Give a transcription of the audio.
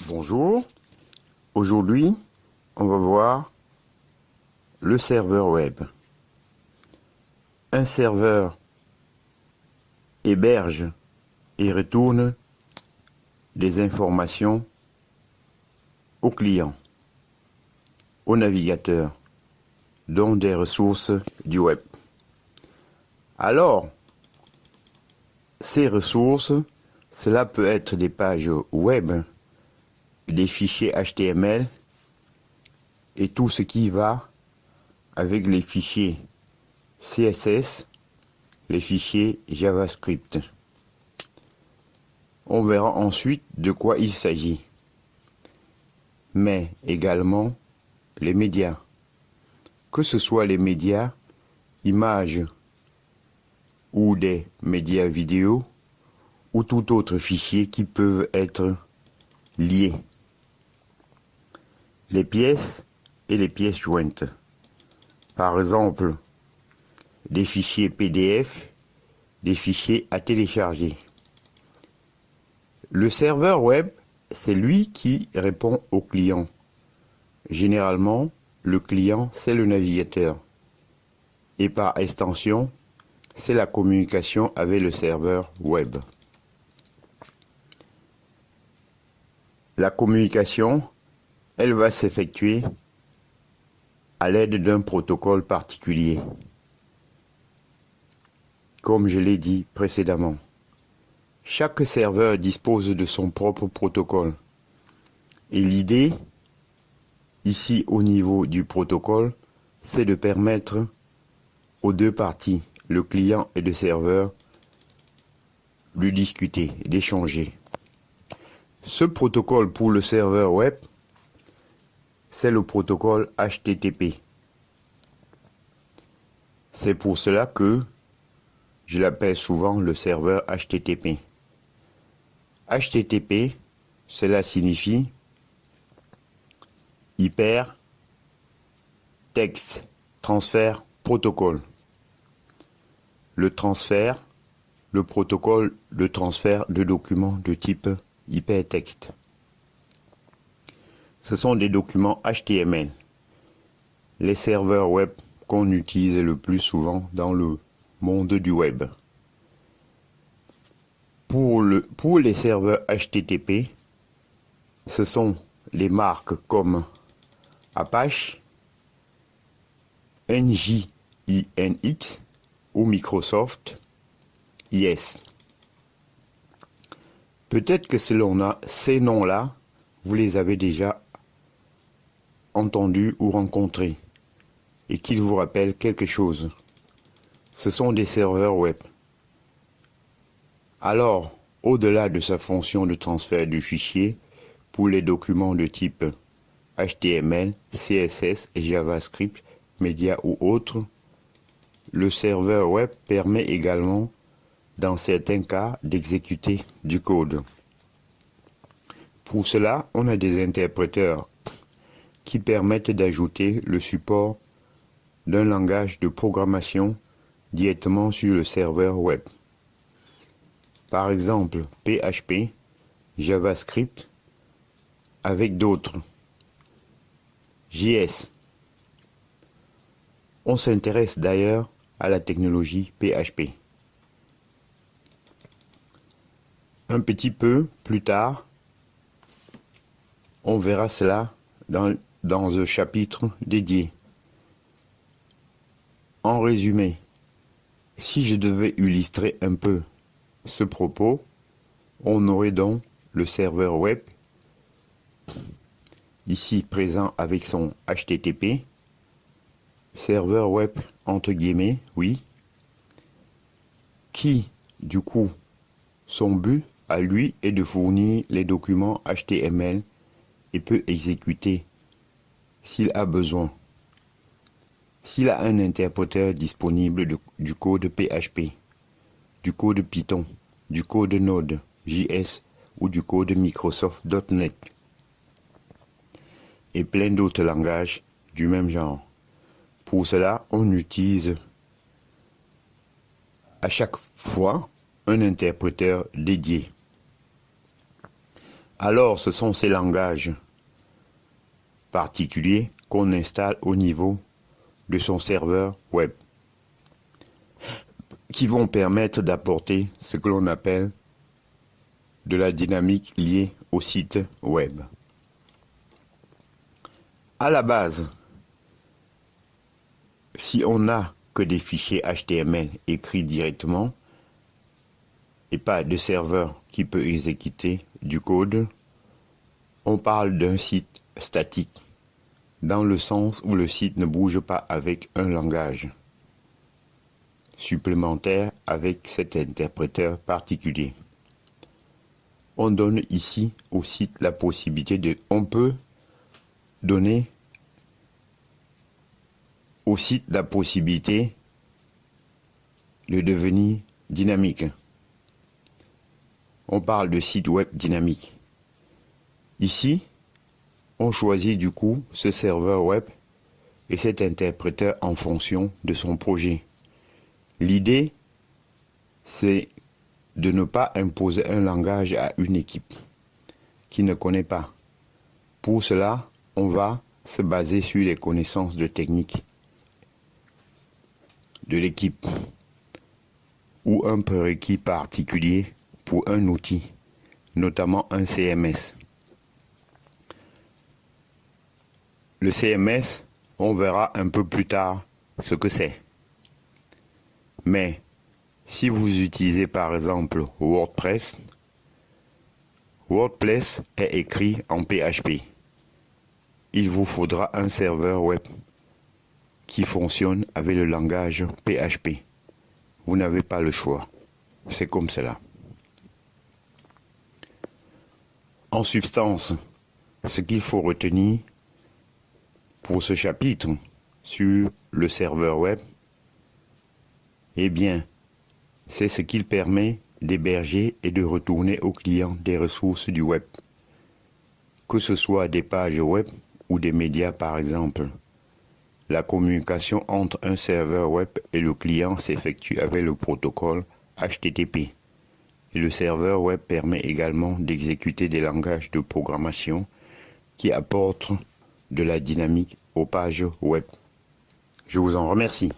Bonjour, aujourd'hui on va voir le serveur web. Un serveur héberge et retourne des informations au client, au navigateur, donc des ressources du web. Alors, ces ressources, cela peut être des pages web, des fichiers HTML et tout ce qui va avec les fichiers CSS, les fichiers JavaScript. On verra ensuite de quoi il s'agit, mais également les médias, que ce soit les médias images ou des médias vidéo ou tout autre fichier qui peuvent être liés. Les pièces et les pièces jointes. Par exemple, des fichiers PDF, des fichiers à télécharger. Le serveur web, c'est lui qui répond au client. Généralement, le client, c'est le navigateur. Et par extension, c'est la communication avec le serveur web. La communication, elle va s'effectuer à l'aide d'un protocole particulier, comme je l'ai dit précédemment. Chaque serveur dispose de son propre protocole. Et l'idée, ici au niveau du protocole, c'est de permettre aux deux parties, le client et le serveur, de discuter, d'échanger. Ce protocole pour le serveur web, c'est le protocole HTTP. C'est pour cela que je l'appelle souvent le serveur HTTP. HTTP, cela signifie Hyper Text Transfer Protocol. Le transfert, le protocole de transfert de documents de type hypertexte. Ce sont des documents HTML. Les serveurs web qu'on utilise le plus souvent dans le monde du web. Pour les serveurs HTTP, ce sont les marques comme Apache, NGINX ou Microsoft IS. Peut-être que ces noms-là, vous les avez déjà entendus ou rencontrés et qu'ils vous rappellent quelque chose. Ce sont des serveurs web. Alors, au-delà de sa fonction de transfert du fichier pour les documents de type HTML, CSS, JavaScript, médias ou autres, le serveur web permet également, dans certains cas, d'exécuter du code. Pour cela, on a des interpréteurs qui permettent d'ajouter le support d'un langage de programmation directement sur le serveur web. Par exemple, PHP, JavaScript, avec d'autres. JS. On s'intéresse d'ailleurs à la technologie PHP. Un petit peu plus tard, on verra cela dans un chapitre dédié. En résumé, si je devais illustrer un peu ce propos, on aurait donc le serveur web, ici présent avec son HTTP, serveur web entre guillemets, oui, qui, du coup, son but à lui est de fournir les documents HTML et peut exécuter s'il a besoin. S'il a un interpréteur disponible du code PHP, du code Python, du code Node.js ou du code Microsoft.NET et plein d'autres langages du même genre. Pour cela, on utilise à chaque fois un interpréteur dédié. Alors ce sont ces langages particuliers qu'on installe au niveau de son serveur web, qui vont permettre d'apporter ce que l'on appelle de la dynamique liée au site web. À la base, si on n'a que des fichiers HTML écrits directement et pas de serveur qui peut exécuter du code, on parle d'un site statique, dans le sens où le site ne bouge pas avec un langage supplémentaire avec cet interpréteur particulier. On donne ici au site la possibilité de... On peut donner au site la possibilité de devenir dynamique. On parle de site web dynamique. Ici, on choisit du coup ce serveur web et cet interpréteur en fonction de son projet. L'idée, c'est de ne pas imposer un langage à une équipe qui ne connaît pas. Pour cela, on va se baser sur les connaissances de technique de l'équipe ou un prérequis particulier pour un outil, notamment un CMS. Le CMS, on verra un peu plus tard ce que c'est. Mais si vous utilisez par exemple WordPress, WordPress est écrit en PHP. Il vous faudra un serveur web qui fonctionne avec le langage PHP. Vous n'avez pas le choix. C'est comme cela. En substance, ce qu'il faut retenir pour ce chapitre sur le serveur web, eh bien, c'est ce qu'il permet d'héberger et de retourner aux clients des ressources du web, que ce soit des pages web ou des médias par exemple. La communication entre un serveur web et le client s'effectue avec le protocole HTTP. Et le serveur web permet également d'exécuter des langages de programmation qui apportent de la dynamique aux pages web. Je vous en remercie.